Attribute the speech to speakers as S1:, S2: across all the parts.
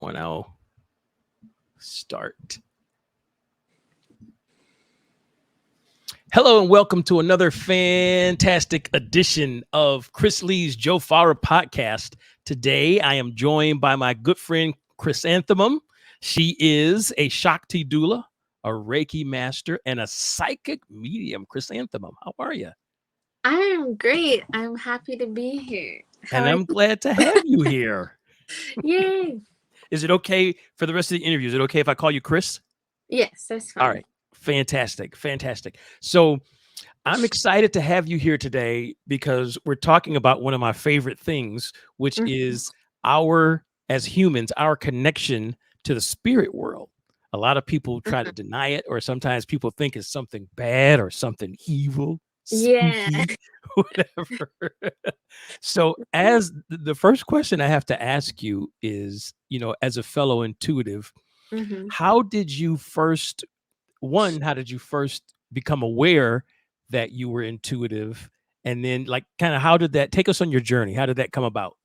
S1: when I'll start. Hello and welcome to another fantastic edition of Chris Lee's JoFARA Podcast. Today, I am joined by my good friend Chrysanthemum. She is a Shakti Doula, a Reiki master, and a psychic medium. Chrysanthemum, how are you?
S2: I am great. I'm happy to be here.
S1: And I'm glad to have you here.
S2: Yay.
S1: Is it okay for the rest of the interview? Is it okay if I call you Chris?
S2: Yes, that's fine.
S1: All right. Fantastic. So I'm excited to have you here today because we're talking about one of my favorite things, which is as humans, our connection to the spirit world. A lot of people try to deny it, or sometimes people think it's something bad or something evil, spooky, whatever. So as the first question I have to ask you is, as a fellow intuitive, how did you first become aware that you were intuitive? And then how did that take us on your journey? How did that come about?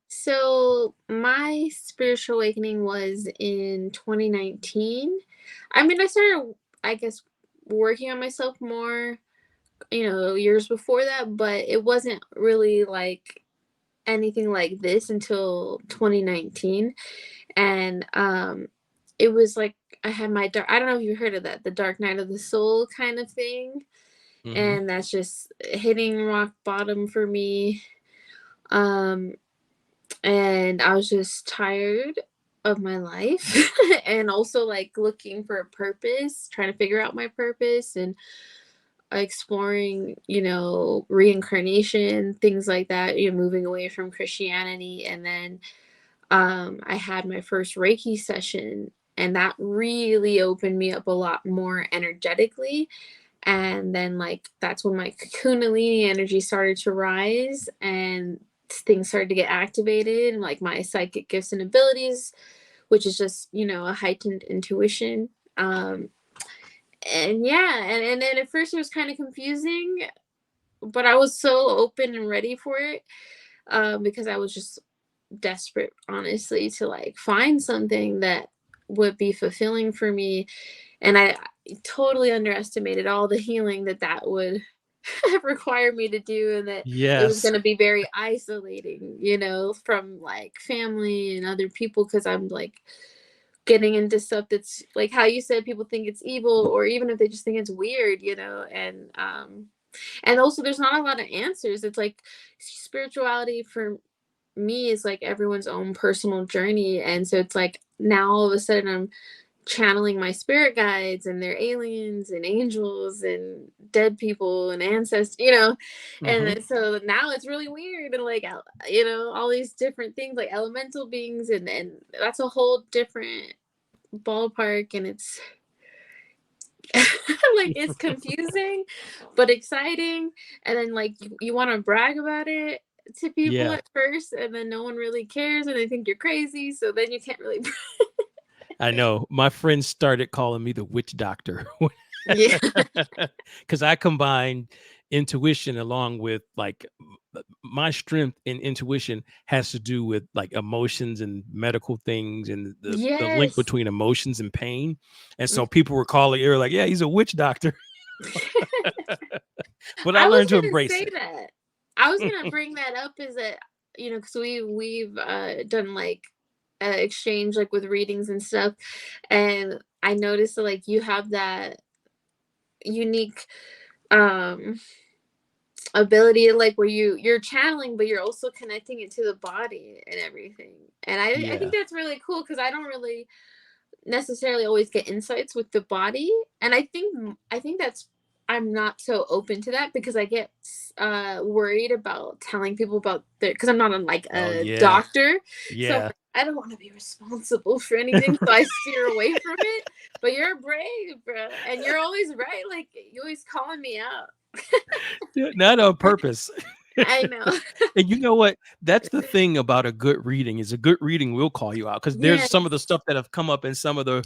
S2: So my spiritual awakening was in 2019. I mean, I started, I guess, working on myself more, years before that, but it wasn't really like anything like this until 2019. And it was like I had my I don't know if you heard of that, the dark night of the soul kind of thing. And that's just hitting rock bottom for me. And I was just tired of my life and also like looking for a purpose, trying to figure out my purpose and exploring, reincarnation, things like that, moving away from Christianity. And then I had my first Reiki session, and that really opened me up a lot more energetically. And then that's when my Kundalini energy started to rise and things started to get activated, and my psychic gifts and abilities, which is just, a heightened intuition. And then at first it was kind of confusing, but I was so open and ready for it, because I was just desperate, honestly, to find something that would be fulfilling for me. And I totally underestimated all the healing that would require me to do, and that it was going to be very isolating, from family and other people, because I'm getting into stuff that's how you said, people think it's evil, or even if they just think it's weird, and also there's not a lot of answers. It's spirituality for me is everyone's own personal journey. And so it's now all of a sudden I'm channeling my spirit guides, and they're aliens and angels and dead people and ancestors, and so now it's really weird, and all these different things, like elemental beings, and that's a whole different ballpark. And it's it's confusing but exciting, and then you want to brag about it to people at first, and then no one really cares, and they think you're crazy, so then you can't really
S1: I know. My friends started calling me the witch doctor.
S2: Yeah.
S1: Because I combined intuition along with my strength in intuition has to do with emotions and medical things, and the link between emotions and pain. And so people were calling, they were like, yeah, he's a witch doctor. But I learned to embrace it.
S2: I was going to bring that up, is that, because we've done exchange with readings and stuff, and I noticed that you have that unique ability, where you're channeling, but you're also connecting it to the body and everything. And I think that's really cool, because I don't really necessarily always get insights with the body, and I think that's, I'm not so open to that, because I get worried about telling people about because I'm not a doctor. So I don't want to be responsible for anything, so I steer away from it. But you're brave, bro, and you're always right. You're always calling me out.
S1: Not on purpose.
S2: I know.
S1: And you know what? That's the thing about a good reading, is a good reading will call you out, because there's some of the stuff that have come up in some of the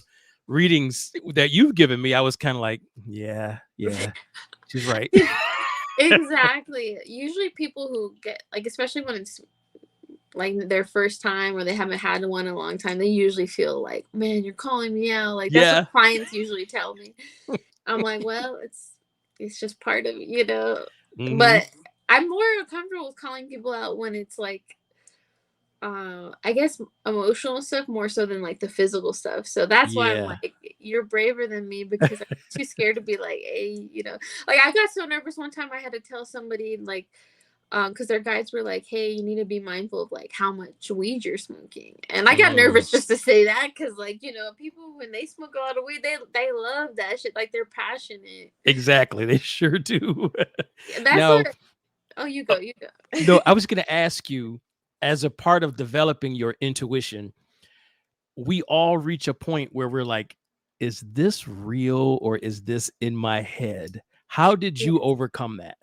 S1: readings that you've given me. I was kind of like, yeah, she's right.
S2: Exactly. Usually people who get especially when it's like their first time or they haven't had one in a long time, they usually feel like, man, you're calling me out. Like that's what
S1: Yeah.
S2: clients usually tell me. I'm like, well, it's just part of it, you know.
S1: Hmm.
S2: But I'm more comfortable with calling people out when it's like I guess emotional stuff more so than like the physical stuff. So that's why I'm
S1: Yeah.
S2: like, you're braver than me because I'm too scared to be like, hey, you know, like I got so nervous one time I had to tell somebody like because their guides were like, hey, you need to be mindful of like how much weed you're smoking. And I got
S1: Mm.
S2: nervous just to say that because like, you know, people when they smoke a lot of weed, they love that shit. Like they're passionate.
S1: Exactly. They sure do.
S2: Yeah, that's
S1: Now,
S2: what oh you
S1: uh,
S2: go, you
S1: no,
S2: go.
S1: I was going to ask you, as a part of developing your intuition, we all reach a point where we're like, is this real or is this in my head? How did
S2: Yeah.
S1: you overcome that?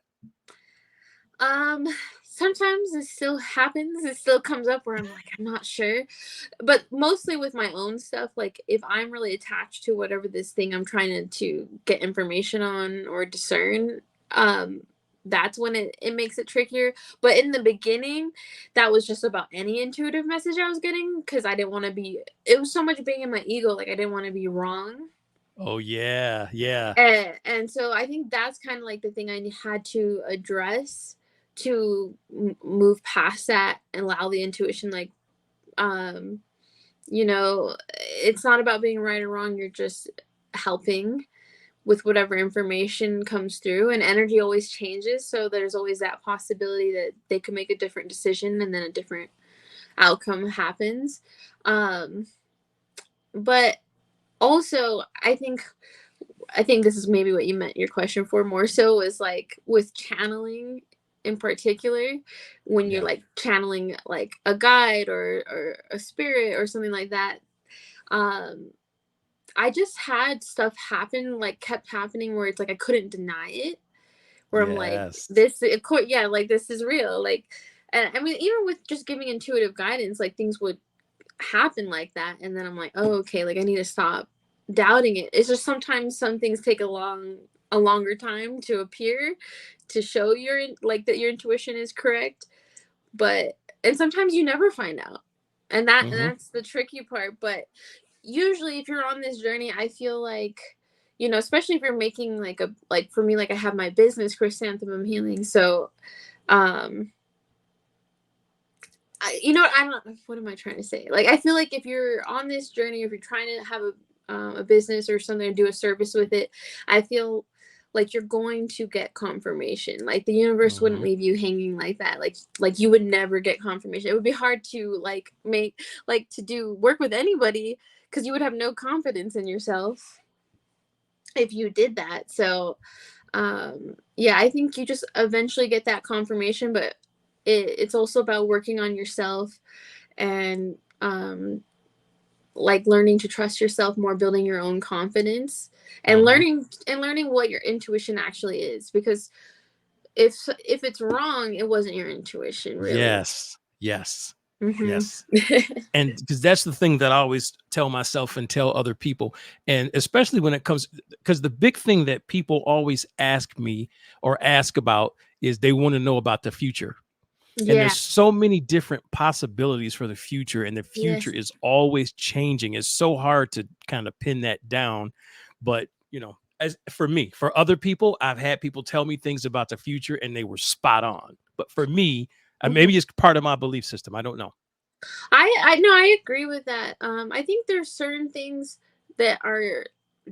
S2: Um, sometimes it still happens. It still comes up where I'm like, I'm not sure. But mostly with my own stuff, like if I'm really attached to whatever this thing I'm trying to get information on or discern, that's when it makes it trickier. But in the beginning, that was just about any intuitive message I was getting because I didn't want to be, it was so much being in my ego, like I didn't want to be wrong.
S1: Oh, yeah. Yeah.
S2: And so I think that's kind of like the thing I had to address to move past that and allow the intuition, like, um, you know, it's not about being right or wrong. You're just helping with whatever information comes through, and energy always changes. So there's always that possibility that they could make a different decision and then a different outcome happens. Um, but also, I think this is maybe what you meant your question for more so is like with channeling in particular, when you're
S1: Yeah.
S2: like channeling like a guide or a spirit or something like that. Um, I just had stuff happen, like kept happening where it's like I couldn't deny it. Where I'm like,
S1: Yes.
S2: this, of course, yeah, like this is real. Like, and I mean, even with just giving intuitive guidance, like things would happen like that, and then I'm like, oh, okay, like I need to stop doubting it. It's just sometimes some things take a longer time to appear to show your like that your intuition is correct, but and sometimes you never find out, and
S1: Hmm.
S2: that's the tricky part. But usually if you're on this journey, I feel like, you know, especially if you're making like a, like for me, like I have my business Chrysanthemum healing, so um you know what, I don't, what am I trying to say? Like, I feel like if you're on this journey, if you're trying to have a business or something, do a service with it, I feel like you're going to get confirmation. Like the universe wouldn't
S1: Hmm.
S2: leave you hanging like that. Like you would never get confirmation. It would be hard to like make like to do work with anybody because you would have no confidence in yourself if you did that. So yeah, I think you just eventually get that confirmation, but it's also about working on yourself and like learning to trust yourself more, building your own confidence and
S1: Hmm.
S2: learning what your intuition actually is, because if it's wrong, it wasn't your intuition really.
S1: Yes. Yes.
S2: Hmm.
S1: Yes. And because that's the thing that I always tell myself and tell other people. And especially when it comes, because the big thing that people always ask me or ask about is they want to know about the future. And
S2: Yeah.
S1: there's so many different possibilities for the future, and the future
S2: Yes.
S1: is always changing. It's so hard to kind of pin that down. But, as for me, for other people, I've had people tell me things about the future and they were spot on. But for me,
S2: Mhm.
S1: maybe it's part of my belief system. I don't know.
S2: I know, I agree with that. I think there's certain things that are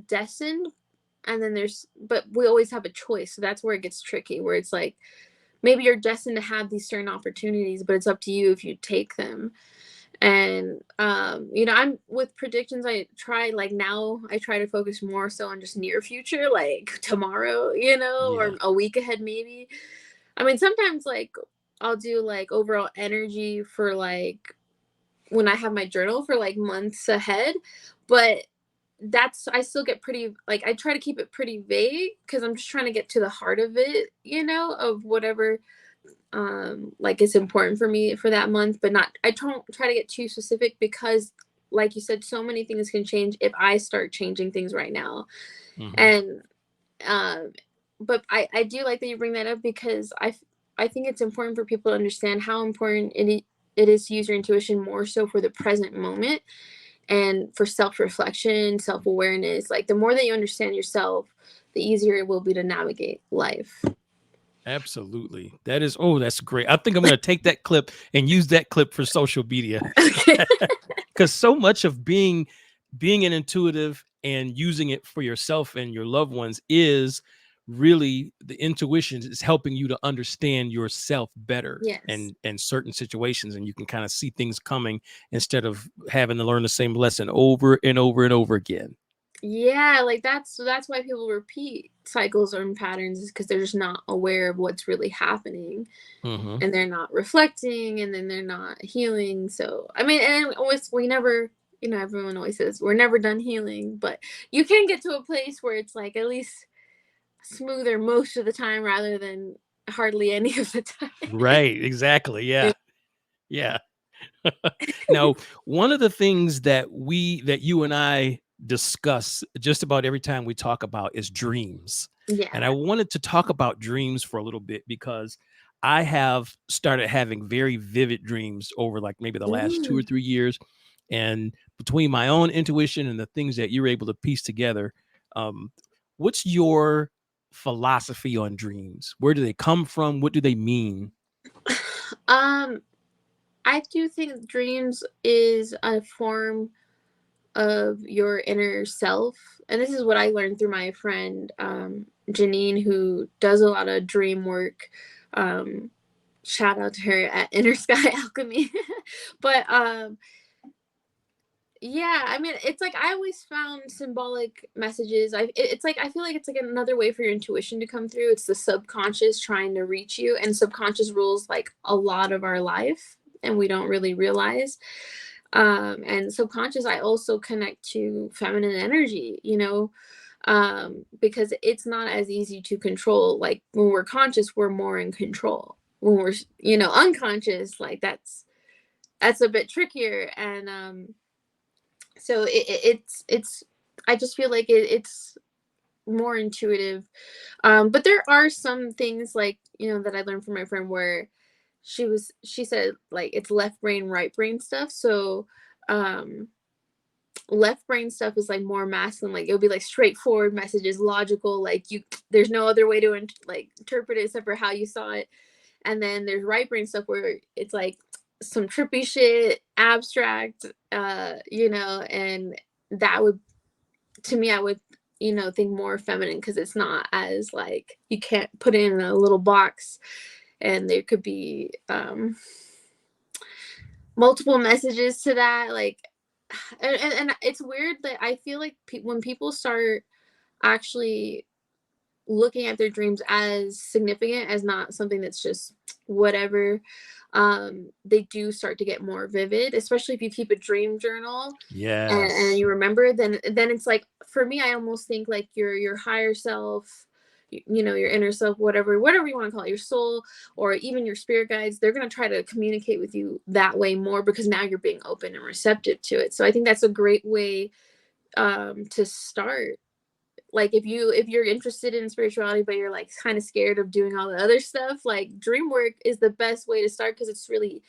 S2: destined, and then there's, but we always have a choice. So that's where it gets tricky, where it's like maybe you're destined to have these certain opportunities, but it's up to you if you take them. And you know, I'm with predictions, I try, like now I try to focus more so on just near future, like tomorrow, you know,
S1: Yeah.
S2: or a week ahead maybe. I mean, sometimes like I'll do like overall energy for like when I have my journal for like months ahead, but that's, I still get pretty, like I try to keep it pretty vague because I'm just trying to get to the heart of it, you know, of whatever like is important for me for that month, but not, I don't try to get too specific because like you said, so many things can change if I start changing things right now.
S1: Hmm.
S2: And um but I do like that you bring that up because I think it's important for people to understand how important it is to use your intuition more so for the present moment and for self-reflection, self-awareness. Like the more that you understand yourself, the easier it will be to navigate life.
S1: Absolutely. That is, oh, that's great. I think I'm going to take that clip and use that clip for social media.
S2: Okay.
S1: Because so much of being an intuitive and using it for yourself and your loved ones is really the intuition is helping you to understand yourself better
S2: Yes.
S1: and certain situations, and you can kind of see things coming instead of having to learn the same lesson over and over and over again.
S2: Yeah, like that's why people repeat cycles or patterns, is because they're just not aware of what's really happening,
S1: Mm-hmm.
S2: and they're not reflecting, and then they're not healing. So I mean, and always we never, everyone always says we're never done healing, but you can get to a place where it's like at least smoother most of the time rather than hardly any of the time.
S1: Right. Exactly. Yeah. Yeah. Now, one of the things that you and I discuss just about every time we talk about is dreams. And I
S2: Yeah.
S1: wanted to talk about dreams for a little bit because I have started having very vivid dreams over like maybe the last 2 or 3 years. And between my own intuition and the things that you're able to piece together, um, what's your philosophy on dreams? Where do they come from? What do they mean?
S2: um I do think dreams is a form of your inner self. And this is what I learned through my friend Janine, who does a lot of dream work. Shout out to her at Inner Sky Alchemy. But yeah, I mean, it's like I always found symbolic messages. It's like I feel like it's like another way for your intuition to come through. It's the subconscious trying to reach you, and subconscious rules like a lot of our life, and we don't really realize. And subconscious, I also connect to feminine energy, because it's not as easy to control. Like when we're conscious, we're more in control. When we're unconscious, like that's a bit trickier. And so it's I just feel like it's more intuitive. But there are some things like that I learned from my friend where she said like it's left brain right brain stuff. So left brain stuff is like more masculine, like it'll be like straightforward messages, logical, like there's no other way to like interpret it except for how you saw it. And then there's right brain stuff where it's like some trippy shit, abstract, and that would, to me, I would, think more feminine, because it's not as like you can't put it in a little box, and there could be multiple messages to that, like, and it's weird that I feel like when people start actually looking at their dreams as significant, as not something that's just whatever, they do start to get more vivid, especially if you keep a dream journal. And
S1: Yes.
S2: you remember, then it's like, for me, I almost think like your higher self, your inner self, whatever you want to call it, your soul, or even your spirit guides, they're going to try to communicate with you that way more, because now you're being open and receptive to it. So I think that's a great way to start. Like if you're interested in spirituality but you're like kind of scared of doing all the other stuff, like dream work is the best way to start, because it's really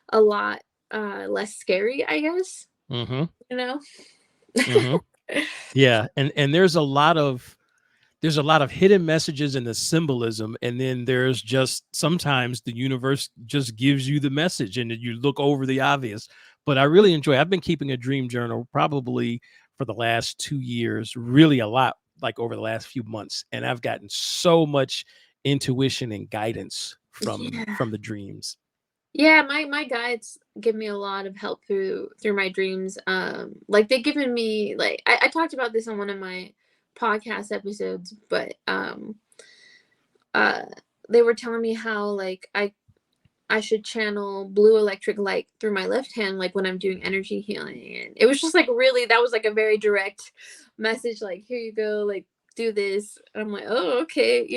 S2: a lot less scary, I guess.
S1: Mm-hmm.
S2: you know
S1: Mm-hmm. Yeah. And there's a lot of hidden messages in the symbolism, and then there's just sometimes the universe just gives you the message and you look over the obvious. But I really enjoy, I've been keeping a dream journal probably for the last 2 years, really a lot, like over the last few months, and I've gotten so much intuition and guidance from
S2: Yeah.
S1: the dreams.
S2: Yeah, my guides give me a lot of help through my dreams. Like they've given me, like I talked about this on one of my podcast episodes, but uh they were telling me how like I should channel blue electric light through my left hand, like when I'm doing energy healing. And it was just like, really, that was like a very direct message, like, here you go, like do this. And I'm like, oh, okay,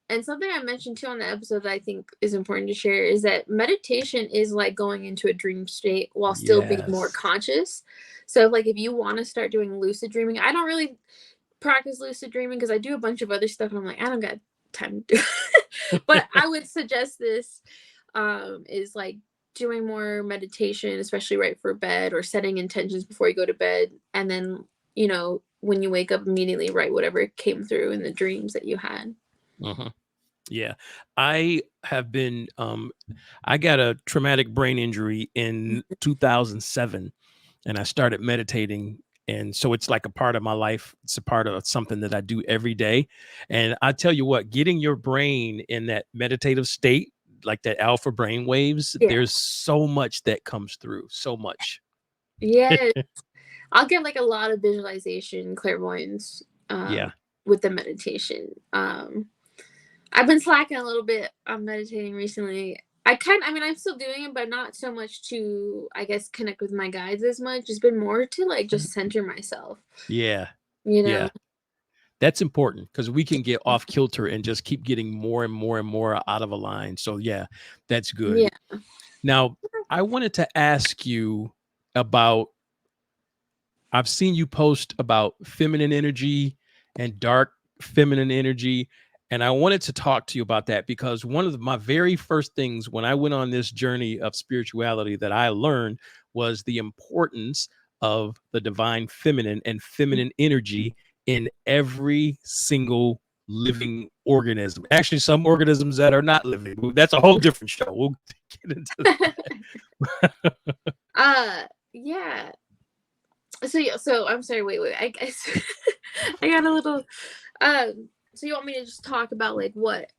S2: and something I mentioned too on the episode that I think is important to share is that meditation is like going into a dream state while still being more
S1: Yes.
S2: conscious. So like if you want to start doing lucid dreaming, I don't really practice lucid dreaming because I do a bunch of other stuff and I'm like, I don't got time to do it. But I would suggest this is like doing more meditation, especially right for bed, or setting intentions before you go to bed, and then, you know, when you wake up, immediately write whatever came through in the dreams that you had.
S1: Yeah. I have been I got a traumatic brain injury in 2007, and I started meditating, and so it's like a part of my life. It's a part of something that I do every day. And I tell you what, getting your brain in that meditative state, like that alpha brain waves,
S2: Yeah.
S1: there's so much that comes through, so much.
S2: Yeah. I'll get like a lot of visualization, clairvoyance
S1: Yeah.
S2: with the meditation. I've been slacking a little bit on meditating recently. I mean, I'm still doing it, but not so much to, I guess, connect with my guides as much. It's been more to like just center myself,
S1: Yeah.
S2: you
S1: Yeah.
S2: know?
S1: That's important, because we can get off kilter and just keep getting more and more and more out of a line. So yeah, that's good.
S2: Yeah.
S1: Now, I wanted to ask you about, I've seen you post about feminine energy and dark feminine energy. And I wanted to talk to you about that, because one of my very first things when I went on this journey of spirituality that I learned was the importance of the divine feminine and feminine energy in every single living organism. Actually, some organisms that are not living. That's a whole different show. We'll get into that.
S2: Yeah. So I'm sorry, wait. I I got a little so you want me to just talk about like what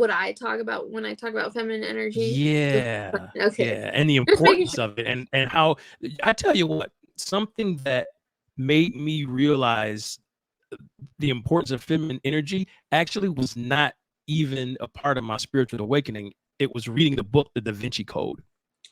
S2: I talk about when I talk about feminine energy?
S1: Yeah.
S2: Okay.
S1: Yeah. And the
S2: Just making
S1: importance
S2: sure.
S1: of it, and how, I tell you what, something that made me realize the importance of feminine energy actually was not even a part of my spiritual awakening. It was reading the book, The Da Vinci Code,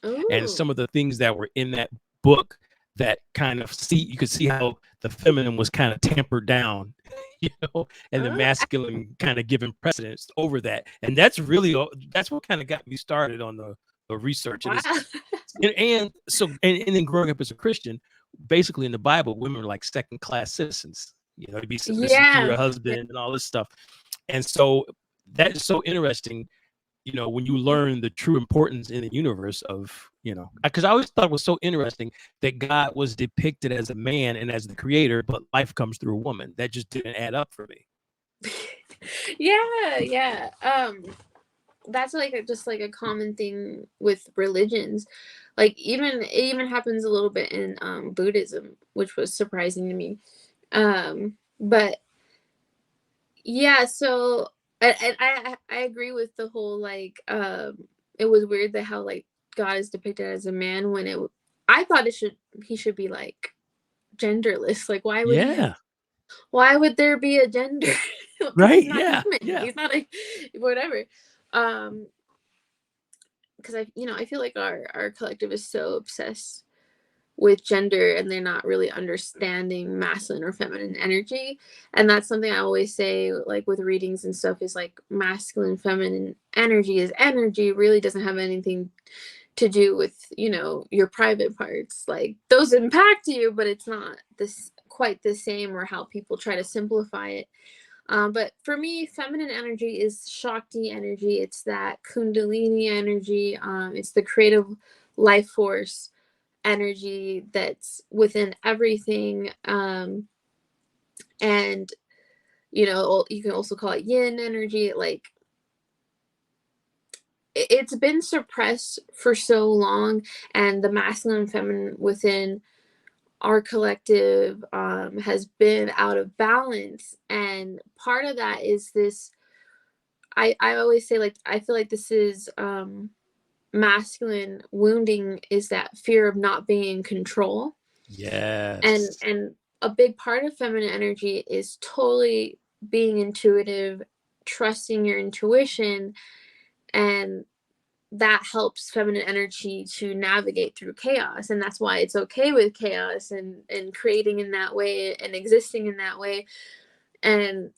S1: and
S2: Oh.
S1: some of the things that were in that book that kind of you could see how the feminine was kind of tampered down, and the
S2: Oh.
S1: masculine kind of given precedence over that. And that's really, that's what kind of got me started on the research. And
S2: Wow.
S1: it's, and then growing up as a Christian, basically in the Bible, women are like second class citizens, to be submissive to
S2: Yeah.
S1: your husband and all this stuff. And so that is so interesting, when you learn the true importance in the universe of, because I always thought it was so interesting that God was depicted as a man and as the creator, but life comes through a woman. That just didn't add up for me.
S2: Yeah. That's like just like a common thing with religions. Like it even happens a little bit in Buddhism, which was surprising to me. But yeah, so I agree with the whole like it was weird that how like God is depicted as a man when I thought he should be like genderless. Like
S1: Yeah.
S2: why would there be a gender? Because
S1: Right.
S2: he's not
S1: Yeah.
S2: human.
S1: Yeah.
S2: He's not a whatever. Because I feel like our collective is so obsessed with gender, and they're not really understanding masculine or feminine energy. And that's something I always say, like with readings and stuff, is like masculine, feminine energy really doesn't have anything to do with, your private parts. Like those impact you, but it's not this quite the same, or how people try to simplify it. But for me, feminine energy is Shakti energy. It's that Kundalini energy. It's the creative life force energy that's within everything. And you can also call it yin energy. Like it's been suppressed for so long, and the masculine and feminine within our collective has been out of balance. And part of that is this, I always say, like, I feel like this is masculine wounding, is that fear of not being in control.
S1: Yes.
S2: And a big part of feminine energy is totally being intuitive, trusting your intuition, and that helps feminine energy to navigate through chaos. And that's why it's okay with chaos and creating in that way and existing in that way. And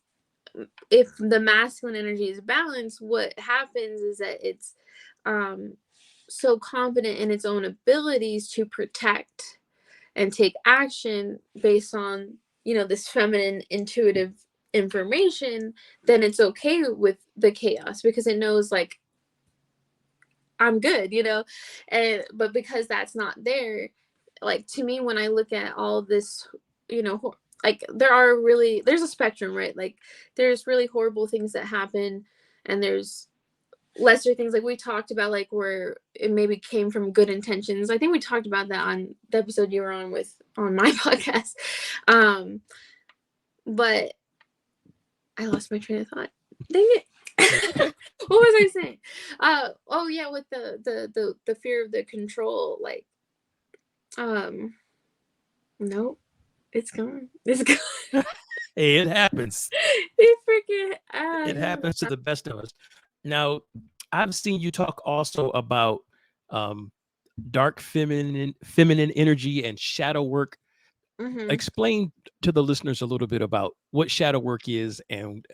S2: if the masculine energy is balanced, what happens is that it's so confident in its own abilities to protect and take action based on this feminine intuitive information, then it's okay with the chaos because it knows like I'm good, you know. And but because that's not there, like to me when I look at all this, you know, like there's a spectrum, right? Like there's really horrible things that happen, and there's lesser things like we talked about, like where it maybe came from good intentions. I think we talked about that on the episode you were on my podcast. But I lost my train of thought. Dang it. What was I saying? Oh yeah, with the fear of the control, like nope, it's gone. It's gone.
S1: Hey, it happens.
S2: It freaking
S1: It happens to the best of us. Now, I've seen you talk also about dark feminine energy and shadow work. Explain to the listeners a little bit about what shadow work is and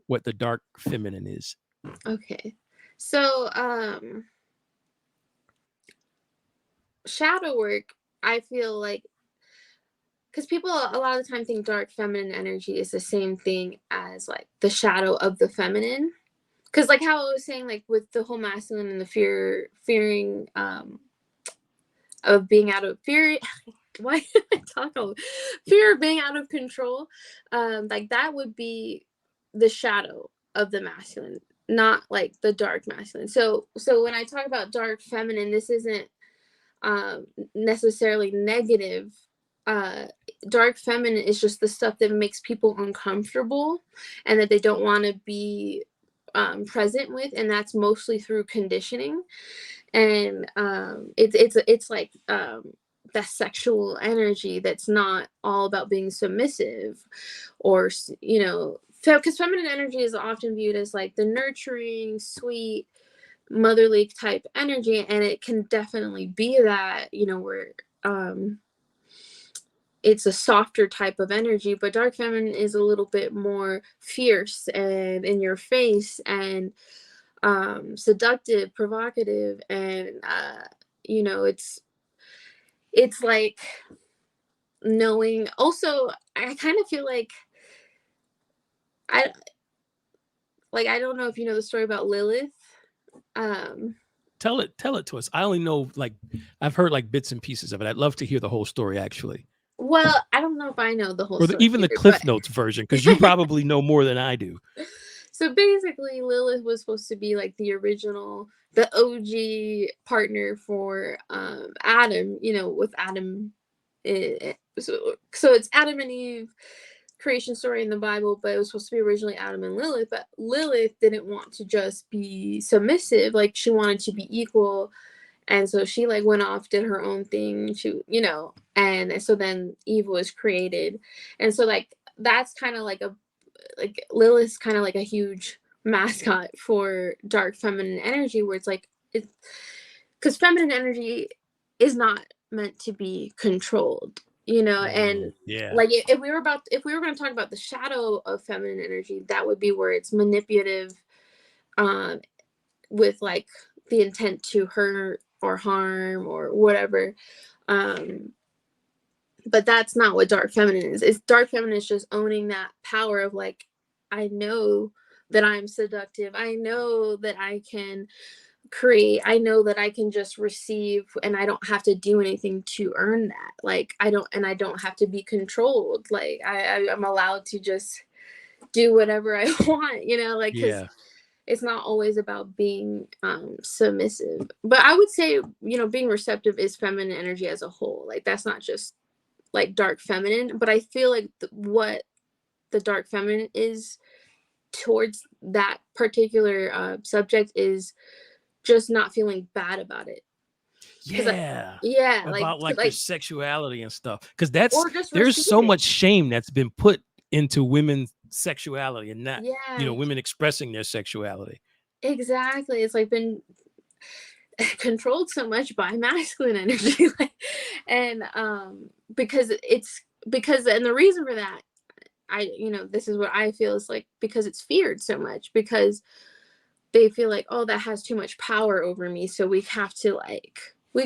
S1: what the dark feminine is.
S2: Okay. So shadow work, I feel like, because people a lot of the time think dark feminine energy is the same thing as like the shadow of the feminine. Because like how I was saying, like with the whole masculine and the fearing of being out of fear. Why did I talk all fear of being out of control? Like that would be the shadow of the masculine, not like the dark masculine. So when I talk about dark feminine, this isn't necessarily negative. Dark feminine is just the stuff that makes people uncomfortable and that they don't want to be present with, and that's mostly through conditioning. And it's like that sexual energy that's not all about being submissive, or you know, because feminine energy is often viewed as like the nurturing, sweet, motherly type energy, and it can definitely be that, you know, where it's a softer type of energy. But dark feminine is a little bit more fierce and in your face and seductive, provocative, and you know, it's like knowing. Also, I kind of feel like I don't know if you know the story about Lilith.
S1: Tell it to us. I only know, like, I've heard like bits and pieces of it. I'd love to hear the whole story, actually.
S2: Well, I don't know if I know the whole
S1: Or
S2: story
S1: even the
S2: either,
S1: Cliff
S2: but
S1: Notes version, because you probably know more than I do.
S2: so basically Lilith was supposed to be like the original, the OG partner for Adam, you know, with Adam. So it's Adam and Eve creation story in the Bible, but it was supposed to be originally Adam and Lilith. But Lilith didn't want to just be submissive, like she wanted to be equal. And so she like went off, did her own thing. She, you know, and so then Eve was created. And so like that's kind of like Lilith's kind of like a huge mascot for dark feminine energy, where it's like it's because feminine energy is not meant to be controlled, you know. And
S1: yeah,
S2: like if we were going to talk about the shadow of feminine energy, that would be where it's manipulative, with like the intent to hurt or harm or whatever. But that's not what dark feminine is. It's dark feminine is just owning that power of like, I know that I'm seductive. I know that I can create. I know that I can just receive, and I don't have to do anything to earn that. Like I don't have to be controlled. Like I'm allowed to just do whatever I want, you know, like, because it's not always about being submissive. But I would say, you know, being receptive is feminine energy as a whole. Like that's not just like dark feminine, but I feel like what the dark feminine is towards that particular subject is just not feeling bad about it.
S1: Yeah, about like your sexuality and stuff, because there's so much shame that's been put into women's sexuality and not, you know, women expressing their sexuality.
S2: Exactly. It's like been controlled so much by masculine energy. Like, and because and the reason for that, you know, this is what I feel is like, because it's feared so much, because they feel like, oh, that has too much power over me, so we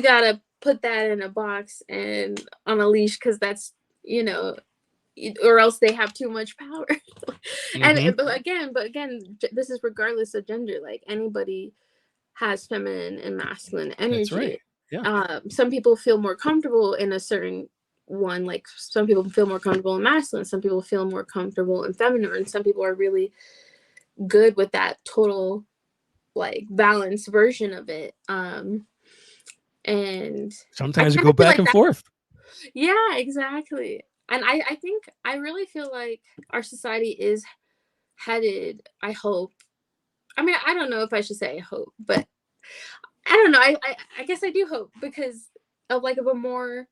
S2: gotta put that in a box and on a leash, because that's, you know, or else they have too much power.
S1: Mm-hmm.
S2: But again, this is regardless of gender. Like, anybody has feminine and masculine
S1: That's right.
S2: energy.
S1: Yeah.
S2: Some people feel more comfortable in a certain one. Like, some people feel more comfortable in masculine, some people feel more comfortable in feminine, and some people are really good with that total, like, balanced version of it. And
S1: Sometimes you go back and forth.
S2: yeah, exactly. And I think, I really feel like our society is headed, I hope, I mean, I don't know if I should say I hope, but I don't know, I guess I do hope, because of, like, of a more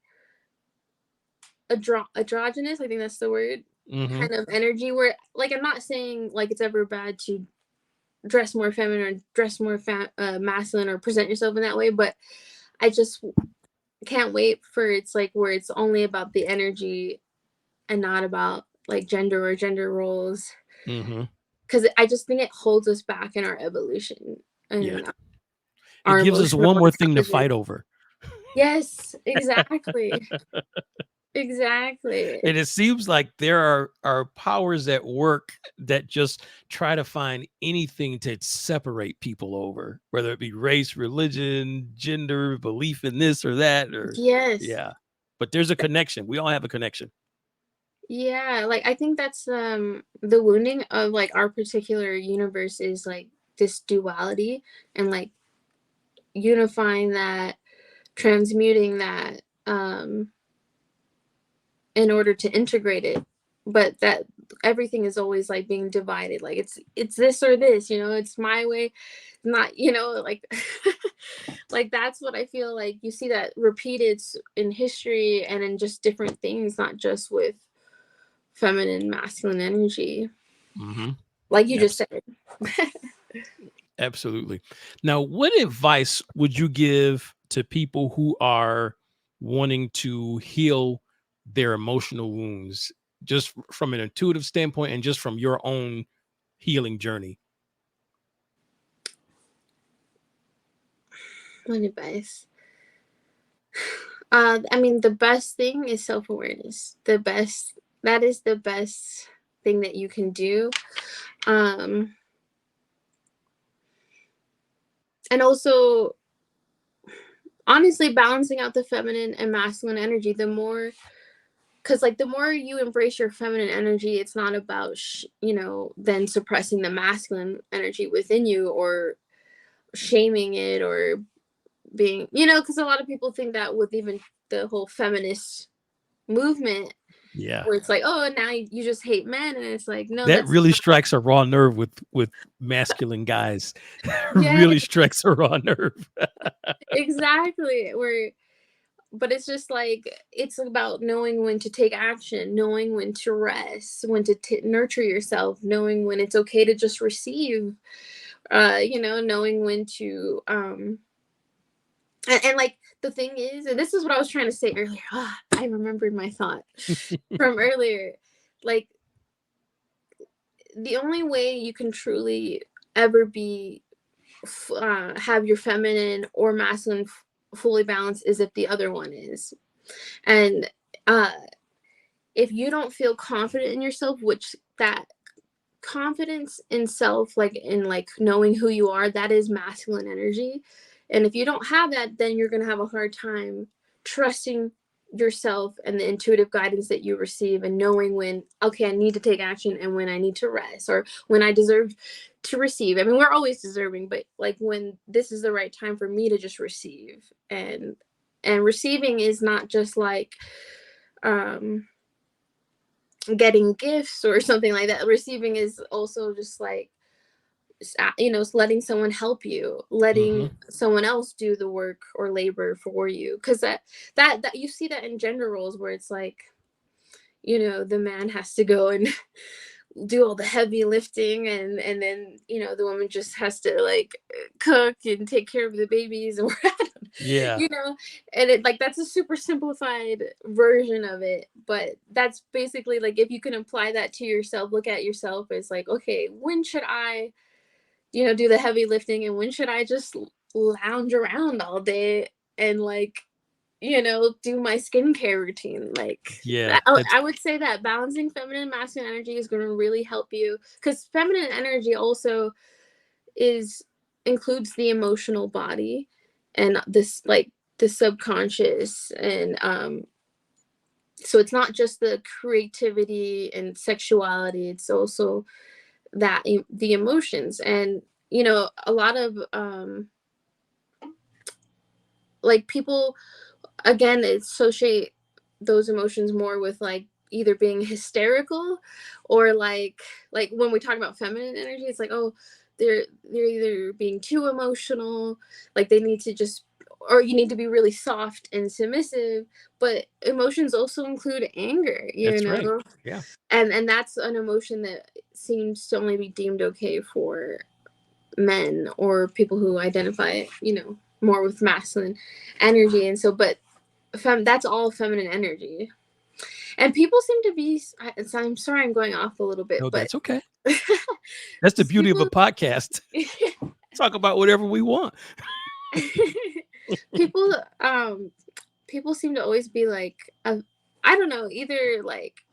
S2: androgynous, I think that's the word,
S1: Mm-hmm.
S2: kind of energy, where, like, I'm not saying, like, it's ever bad to dress more feminine or dress more masculine or present yourself in that way, but I just can't wait for it's like where it's only about the energy and not about, like, gender or gender roles,
S1: Mm-hmm.
S2: because I just think it holds us back in our evolution
S1: Yeah.
S2: and
S1: It
S2: our
S1: gives us
S2: emotional
S1: one more thing to
S2: intelligence.
S1: fight over.
S2: Yes, exactly. Exactly.
S1: And it seems like there are powers at work that just try to find anything to separate people over, whether it be race, religion, gender, belief in this or that, or
S2: Yes.
S1: yeah. But there's a connection. We all have a connection.
S2: Yeah, like, I think that's the wounding of, like, our particular universe is, like, this duality, and, like, unifying that, transmuting that, in order to integrate it, but that everything is always, like, being divided, like, it's this or this, it's my way, not, like, like, that's what I feel like you see that repeated in history and in just different things, not just with feminine masculine energy,
S1: Mm-hmm.
S2: like you just said.
S1: Absolutely. Now, what advice would you give to people who are wanting to heal their emotional wounds, just from an intuitive standpoint and just from your own healing journey?
S2: What advice? I mean, the best thing is self-awareness. That is the best thing that you can do. Um, and also, honestly, balancing out the feminine and masculine energy, because, like, the more you embrace your feminine energy, it's not about, then suppressing the masculine energy within you, or shaming it, or being, because a lot of people think that with even the whole feminist movement,
S1: Yeah.
S2: where it's like, oh, now you just hate men, and it's like, no,
S1: That
S2: that's
S1: really strikes a raw nerve with masculine guys.
S2: yeah,
S1: Really strikes a raw nerve.
S2: exactly. But it's just like, it's about knowing when to take action, knowing when to rest, when to nurture yourself, knowing when it's okay to just receive, knowing when to and, like, the thing is, and this is what I was trying to say earlier. I remembered my thought from earlier. Like, the only way you can truly ever be have your feminine or masculine fully balanced is if the other one is. And uh if you don't feel confident in yourself, which that confidence in self, like, in, like, knowing who you are, that is masculine energy. And if you don't have that, then you're going to have a hard time trusting yourself and the intuitive guidance that you receive, and knowing when, okay, I need to take action, and when I need to rest, or when I deserve to receive. I mean, we're always deserving, but, like, when this is the right time for me to just receive. And receiving is not just like getting gifts or something like that. Receiving is also just like, letting someone help you, letting
S1: Hmm.
S2: someone else do the work or labor for you, because that you see that in gender roles, where it's like, the man has to go and do all the heavy lifting, and then, the woman just has to, like, cook and take care of the babies, or
S1: Yeah.
S2: and it, like, that's a super simplified version of it, but that's basically, like, if you can apply that to yourself, look at yourself as like, okay, when should I, do the heavy lifting, and when should I just lounge around all day and, like, do my skincare routine. Like,
S1: Yeah, that's
S2: I would say that balancing feminine and masculine energy is going to really help you, because feminine energy also is includes the emotional body and this, like, the subconscious, and so it's not just the creativity and sexuality, it's also that the emotions. And a lot of like, people again associate those emotions more with, like, either being hysterical, or like when we talk about feminine energy, it's like, oh, they're either being too emotional, like they need to just, or you need to be really soft and submissive. But emotions also include anger,
S1: right. Yeah.
S2: and that's an emotion that seems to only be deemed okay for men or people who identify more with masculine energy. And so, but that's all feminine energy. And people seem to be, I'm sorry I'm going off a little bit,
S1: No,
S2: but
S1: that's okay. That's the beauty of a
S2: people
S1: podcast. Talk about whatever we want.
S2: people people seem to always be like, I don't know, either like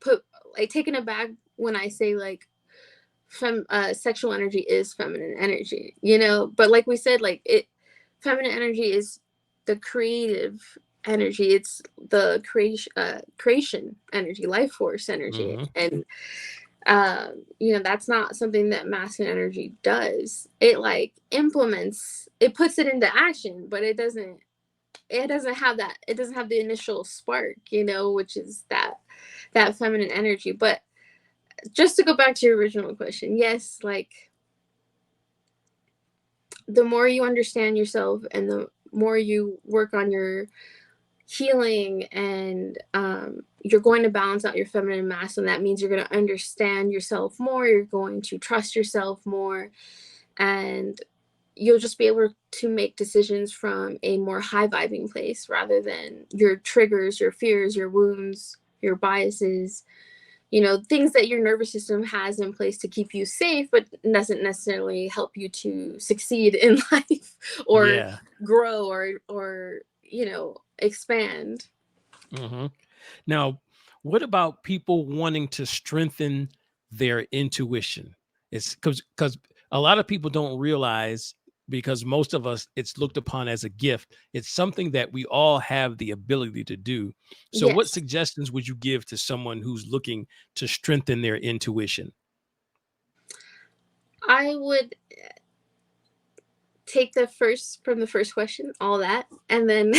S2: put like taken aback when I say like sexual energy is feminine energy, but like we said, like, feminine energy is the creative energy, it's the creation energy, life force energy.
S1: Mhm.
S2: And that's not something that masculine energy does. It like implements, it puts it into action, but it doesn't have that, it doesn't have the initial spark, which is that feminine energy. But just to go back to your original question, yes, like, the more you understand yourself and the more you work on your healing, and you're going to balance out your feminine and masculine, that means you're going to understand yourself more, you're going to trust yourself more, and you'll just be able to make decisions from a more high vibing place, rather than your triggers, your fears, your wounds, your biases, things that your nervous system has in place to keep you safe, but doesn't necessarily help you to succeed in life, or
S1: Yeah.
S2: grow, or expand.
S1: Mhm. Now, what about people wanting to strengthen their intuition? It's because a lot of people don't realize, because most of us, it's looked upon as a gift. It's something that we all have the ability to do. So, what
S2: Yes,
S1: suggestions would you give to someone who's looking to strengthen their intuition?
S2: I would take the first question, all that, and then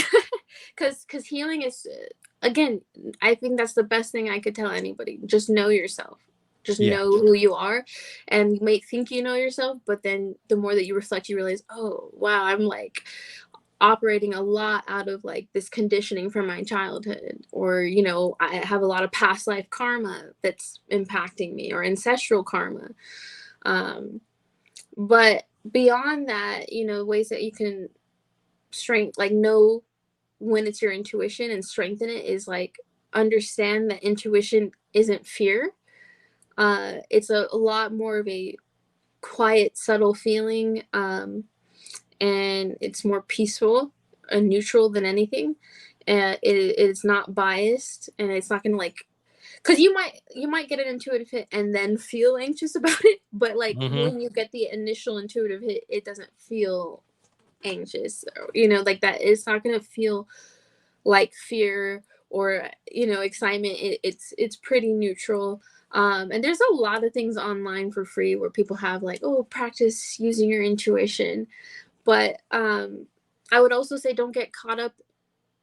S2: because healing is, again, I think that's the best thing I could tell anybody. Just know yourself, just
S1: Yeah.
S2: know who you are. And you might think you know yourself, but then the more that you reflect, you realize, oh wow, I'm like operating a lot out of like this conditioning from my childhood, or I have a lot of past life karma that's impacting me, or ancestral karma. um but beyond that, ways that you can strength like know when it's your intuition and strengthen it is like, understand that intuition isn't fear. It's a lot more of a quiet, subtle feeling, and it's more peaceful and neutral than anything. It's not biased, and it's not gonna like, because you might get an intuitive hit and then feel anxious about it, but like
S1: Hmm.
S2: when you get the initial intuitive hit, it doesn't feel anxious, like that. It's not going to feel like fear or excitement. It's pretty neutral. And there's a lot of things online for free where people have like, oh, practice using your intuition. But I would also say, don't get caught up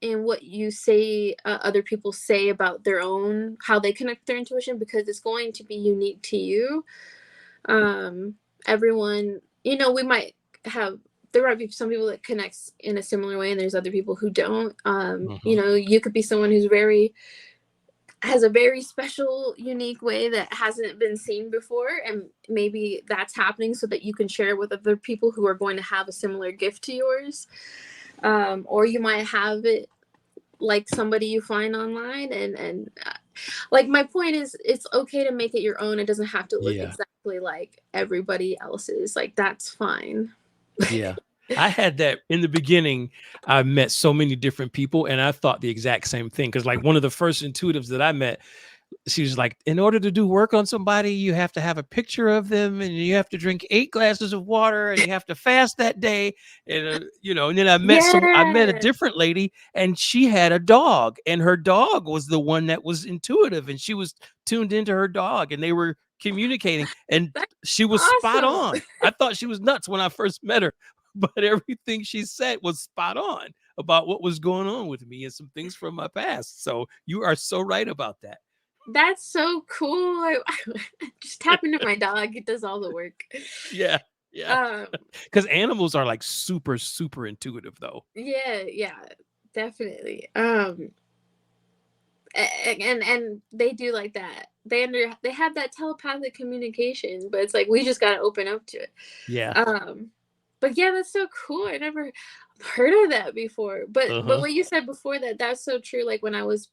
S2: in what you say, other people say about their own, how they connect their intuition, because it's going to be unique to you. um Everyone, we might have, there might be some people that connects in a similar way, and there's other people who don't.
S1: Hmm.
S2: You could be someone who's has a very special, unique way that hasn't been seen before, and maybe that's happening so that you can share it with other people who are going to have a similar gift to yours. Or you might have it like somebody you find online, and like, my point is, it's okay to make it your own. It doesn't have to look
S1: Yeah.
S2: exactly like everybody else's. Like, that's fine.
S1: Yeah. I had that in the beginning. I met so many different people and I thought the exact same thing. Cause like one of the first intuitives that I met, she was like, in order to do work on somebody, you have to have a picture of them and you have to drink 8 glasses of water and you have to fast that day. And, and then I met a
S2: Yeah,
S1: different lady and she had a dog and her dog was the one that was intuitive and she was tuned into her dog and they were communicating and
S2: that's
S1: she was spot
S2: awesome.
S1: on. I thought she was nuts when I first met her, but everything she said was spot on about what was going on with me and some things from my past. So you are so right about that.
S2: That's so cool. Just tap into my dog. It does all the work.
S1: Yeah, yeah.
S2: Um,
S1: Because animals are like super, super intuitive, though.
S2: yeah, definitely. And they do like that. They have that telepathic communication, but it's like we just gotta open up to it.
S1: Yeah.
S2: But yeah, that's so cool. I never heard of that before. But
S1: Uh-huh.
S2: what you said before that, that's so true. Like when I was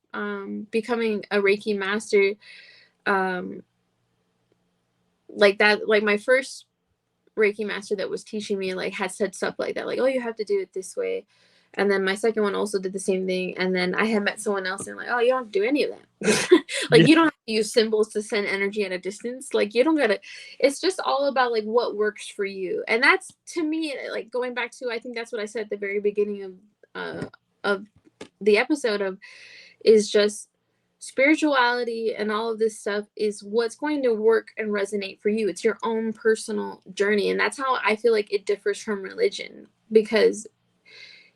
S2: becoming a Reiki master, um, like that, like my first Reiki master that was teaching me like had said stuff like that, like, oh, you have to do it this way. And then my second one also did the same thing. And then I had met someone else and like, oh, you don't have to do any of that. Like
S1: Yeah.
S2: you don't have to use symbols to send energy at a distance. Like you don't gotta, it's just all about like what works for you. And that's to me, like going back to, I think that's what I said at the very beginning of the episode of, is just spirituality and all of this stuff is what's going to work and resonate for you. It's your own personal journey. And that's how I feel like it differs from religion, because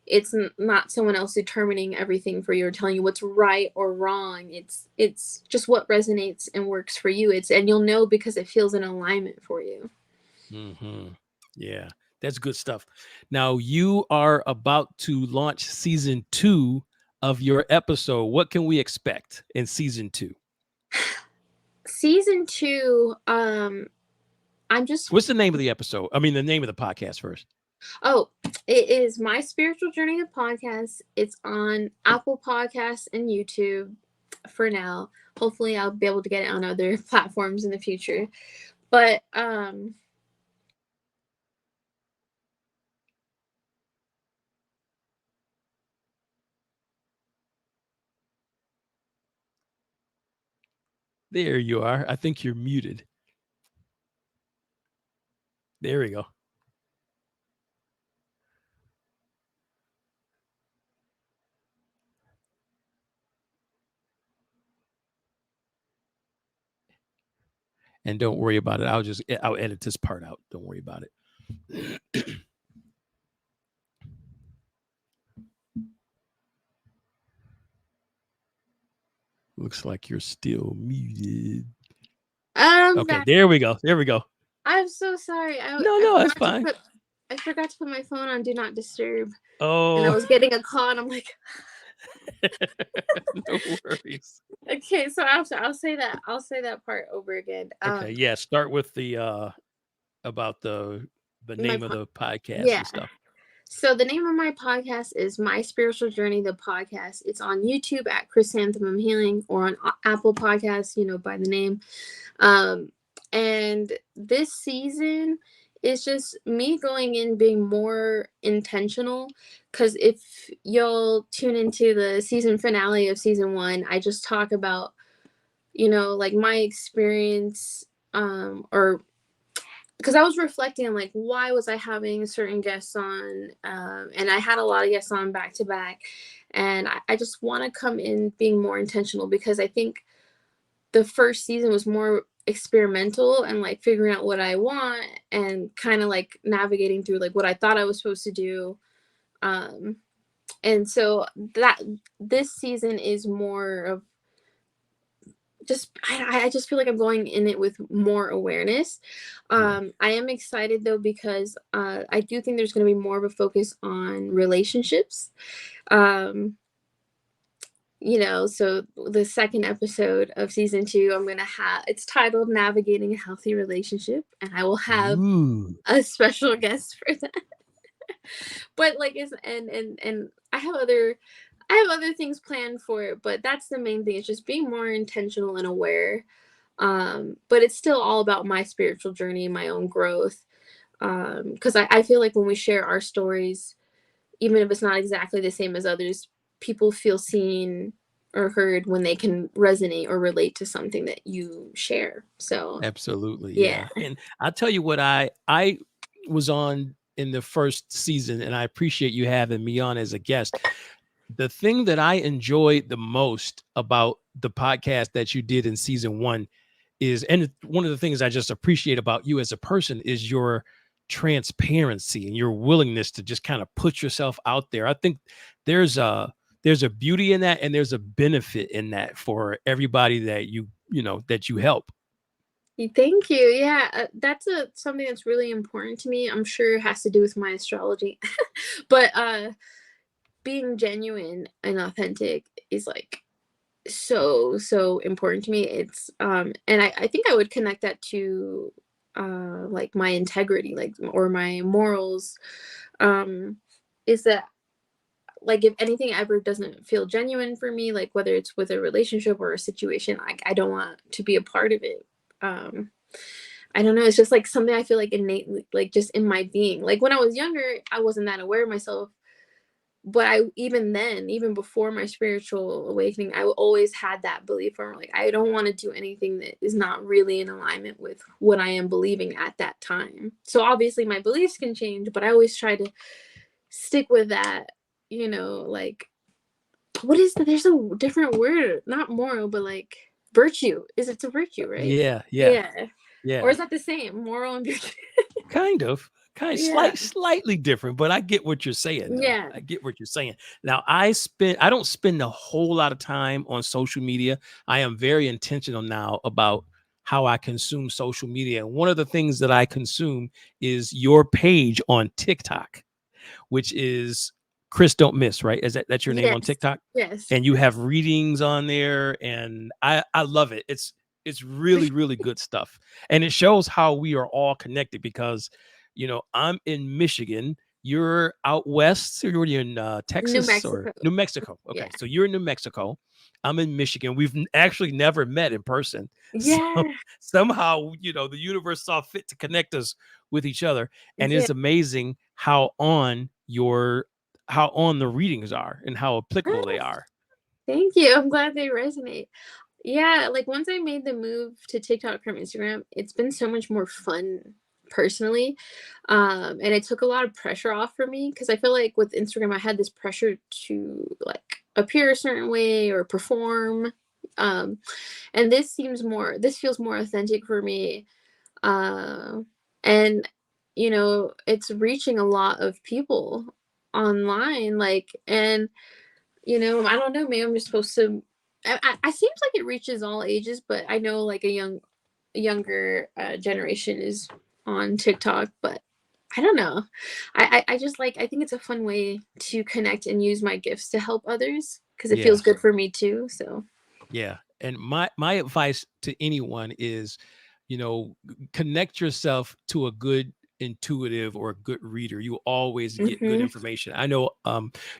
S2: it's not someone else determining everything for you or telling you what's right or wrong. It's just what resonates and works for you. And you'll know because it feels in alignment for you.
S1: Mm-hmm. Yeah. That's good stuff. Now, you are about to launch season 2 of your episode. What can we expect in season 2?
S2: Season 2, I'm just
S1: What's the name of the episode? I mean, the name of the podcast first.
S2: Oh, it is My Spiritual Journey, the podcast. It's on Apple Podcasts and YouTube for now. Hopefully I'll be able to get it on other platforms in the future. But
S1: There you are. I think you're muted. There we go. And don't worry about it. I'll edit this part out. Don't worry about it. Looks like you're still muted. Okay,
S2: that,
S1: there we go. There we go.
S2: I'm so sorry.
S1: No, that's fine.
S2: I forgot to put my phone on do not disturb. And I
S1: Oh,
S2: was getting a call and I'm like
S1: no worries.
S2: okay, so I'll say that part over again.
S1: Okay, yeah. Start with the about the
S2: My
S1: name of the podcast
S2: yeah.
S1: and stuff.
S2: So the name of my podcast is My Spiritual Journey, the podcast. It's on YouTube at Chrysanthemum Healing, or on Apple Podcasts, by the name. And this season is just me going in being more intentional, because if you'll tune into the season finale of season 1, I just talk about, like my experience, or because I was reflecting on like why was I having certain guests on, and I had a lot of guests on back to back, and I just want to come in being more intentional, because I think the first season was more experimental and like figuring out what I want and kind of like navigating through like what I thought I was supposed to do, and so that this season is more of just I just feel like I'm going in it with more awareness.
S1: Yeah.
S2: I am excited though, because I do think there's going to be more of a focus on relationships. So the second episode of season 2, I'm going to have, it's titled Navigating a Healthy Relationship, and I will have
S1: Ooh.
S2: a special guest for that. But like it's and I have other things planned for it, but that's the main thing. It's just being more intentional and aware. But it's still all about my spiritual journey, my own growth. Because I feel like when we share our stories, even if it's not exactly the same as others, people feel seen or heard when they can resonate or relate to something that you share. So
S1: Absolutely,
S2: yeah.
S1: yeah. And I'll tell you what, I was on in the first season, and I appreciate you having me on as a guest. The thing that I enjoyed the most about the podcast that you did in season one is, and one of the things I just appreciate about you as a person is your transparency and your willingness to just kind of put yourself out there. I think there's a there's a beauty in that, and there's a benefit in that for everybody that that you help.
S2: Thank you. Yeah, that's something that's really important to me. I'm sure it has to do with my astrology, but being genuine and authentic is like so important to me. It's and I think I would connect that to like my integrity, like, or my morals. Um, is that, like, if anything ever doesn't feel genuine for me, like whether it's with a relationship or a situation, like I don't want to be a part of it. Um, I don't know. It's just like something I feel like innately, like just in my being. Like when I was younger, I wasn't that aware of myself. But I, even then, even before my spiritual awakening, I always had that belief where I'm like, I don't want to do anything that is not really in alignment with what I am believing at that time. So obviously my beliefs can change, but I always try to stick with that, like, what is the, there's a different word, not moral, but like virtue. Is it's a virtue, right?
S1: Yeah, yeah,
S2: Yeah. Or
S1: yeah.
S2: is that the same? Moral and virtue?
S1: Kind of
S2: Yeah.
S1: slightly different, but I get what you're saying though.
S2: Yeah.
S1: I get what you're saying. Now, I don't spend a whole lot of time on social media. I am very intentional now about how I consume social media. And one of the things that I consume is your page on TikTok, which is Chris Don't Miss, right? That's your name on
S2: Yes.
S1: TikTok?
S2: Yes.
S1: And you have readings on there, and I love it. It's really, really good stuff. And it shows how we are all connected because I'm in Michigan, you're out west, so you're in
S2: New
S1: Texas or
S2: Mexico.
S1: New Mexico. Okay,
S2: Yeah.
S1: so you're in New Mexico, I'm in Michigan. We've actually never met in person. So
S2: Yeah.
S1: somehow, the universe saw fit to connect us with each other. And
S2: Yeah.
S1: it's amazing how on the readings are and how applicable they are.
S2: Thank you. I'm glad they resonate. Yeah, like once I made the move to TikTok from Instagram, it's been so much more fun personally. And it took a lot of pressure off for me because I feel like with Instagram I had this pressure to like appear a certain way or perform. Um, and this feels more authentic for me. Uh, and it's reaching a lot of people online, like, and I don't know, maybe I'm just supposed to. I seems like it reaches all ages, but I know like younger generation is on TikTok, but I don't know. I just like, I think it's a fun way to connect and use my gifts to help others because it
S1: Yeah.
S2: feels good for me too. So
S1: Yeah. And my advice to anyone is, connect yourself to a good intuitive or a good reader. You always get good
S2: hmm
S1: information. I know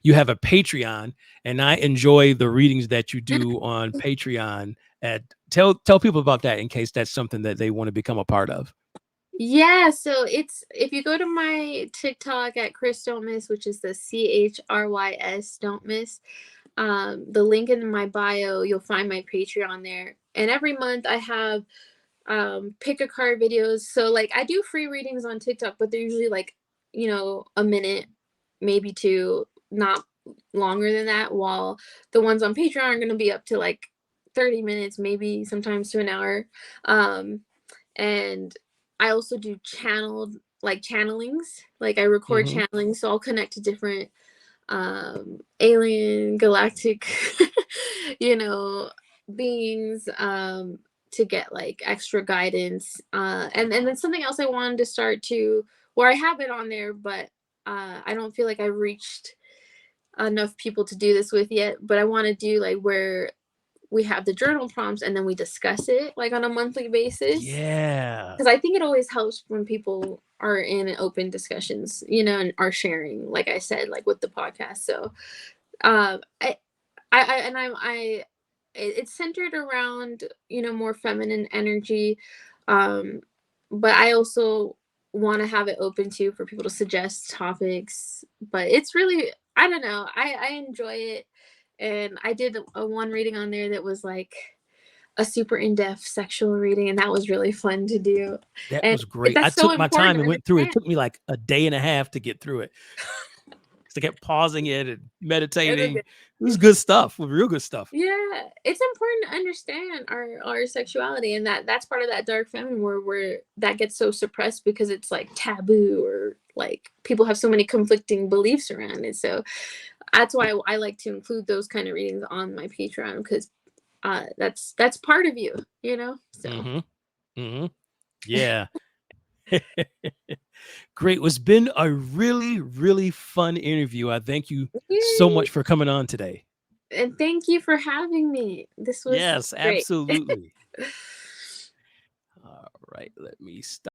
S1: you have a Patreon, and I enjoy the readings that you do on Patreon. At tell people about that in case that's something that they want to become a part of.
S2: yeah, so it's, if you go to my TikTok at Chris Don't Miss, which is the CHRYS Don't Miss, the link in my bio, you'll find my Patreon there. And every month I have pick a card videos. So like I do free readings on TikTok, but they're usually like, a minute, maybe two, not longer than that. While the ones on Patreon are going to be up to like 30 minutes, maybe sometimes to an hour. Um, and I also do channelings. Like I record
S1: Hmm.
S2: channelings, so I'll connect to different alien galactic you know beings, to get like extra guidance, and then something else I wanted to start to, where I have it on there, but I don't feel like I've reached enough people to do this with yet, but I want to do like where we have the journal prompts and then we discuss it like on a monthly basis,
S1: Yeah.
S2: because I think it always helps when people are in open discussions, and are sharing, like I said, like with the podcast. So I and it's centered around more feminine energy, um but I also want to have it open to for people to suggest topics. But it's really, I don't know, I enjoy it. And I did a one reading on there that was like a super in-depth sexual reading, and that was really fun to do.
S1: That
S2: And
S1: was great. I
S2: that's so
S1: took my
S2: important
S1: time
S2: to
S1: and went through it. It
S2: understand.
S1: took me like a day and a half to get through it. I kept pausing it and meditating. It was good stuff, real good stuff.
S2: Yeah, it's important to understand our sexuality, and that's part of that dark feminine where that gets so suppressed because it's like taboo, or like people have so many conflicting beliefs around it. So that's why I like to include those kind of readings on my Patreon, because that's part of you, you know. So
S1: Yeah. Great. It's been a really, really fun interview. I thank you so
S2: yay!
S1: much for coming on today.
S2: And thank you for having me. This was
S1: Yes,
S2: great.
S1: absolutely. All right, let me stop.